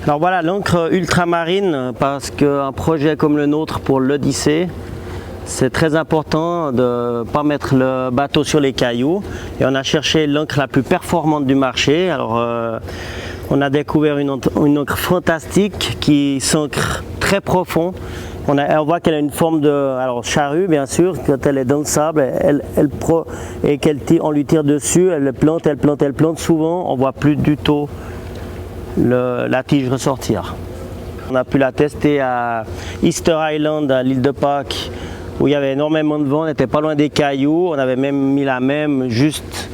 Alors voilà, l'encre ultramarine, parce qu'un projet comme le nôtre pour l'Odyssée, c'est très important de ne pas mettre le bateau sur les cailloux. Et on a cherché l'encre la plus performante du marché. Alors on a découvert une encre fantastique qui s'ancre très profond. On voit qu'elle a une forme de charrue, bien sûr. Quand elle est dans le sable, et on lui tire dessus, elle plante. Souvent, on ne voit plus du tout la tige ressortir. On a pu la tester à Easter Island, à l'île de Pâques, où il y avait énormément de vent, on n'était pas loin des cailloux. On avait même mis la même juste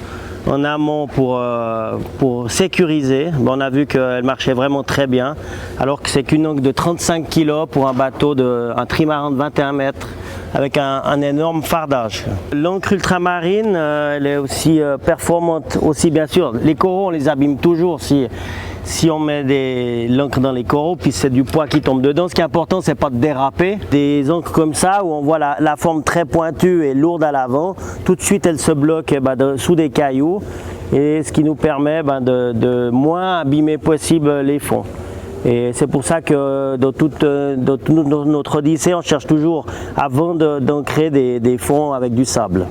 en amont pour sécuriser. On a vu qu'elle marchait vraiment très bien, alors que c'est qu'une encre de 35 kg pour un bateau, un trimaran de 21 mètres, avec un énorme fardage. L'encre ultramarine, elle est aussi performante, aussi bien sûr. Les coraux, on les abîme toujours si on met l'encre dans les coraux, puis c'est du poids qui tombe dedans. Ce qui est important, c'est pas de déraper. Des encres comme ça, où on voit la forme très pointue et lourde à l'avant, tout de suite elle se bloque sous des cailloux, et ce qui nous permet de moins abîmer possible les fonds. Et c'est pour ça que dans toute notre Odyssée, on cherche toujours, avant d'ancrer, des fonds avec du sable.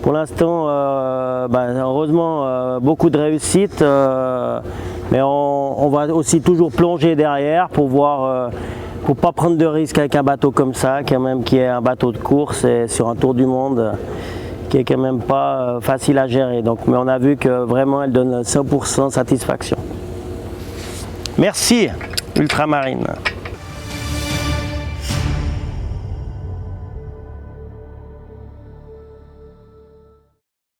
Pour l'instant, heureusement, beaucoup de réussite, mais on va aussi toujours plonger derrière pour voir, pour pas prendre de risques avec un bateau comme ça, qui est un bateau de course et sur un tour du monde, qui est quand même pas facile à gérer. Mais on a vu que vraiment elle donne 100% satisfaction. Merci Ultramarine.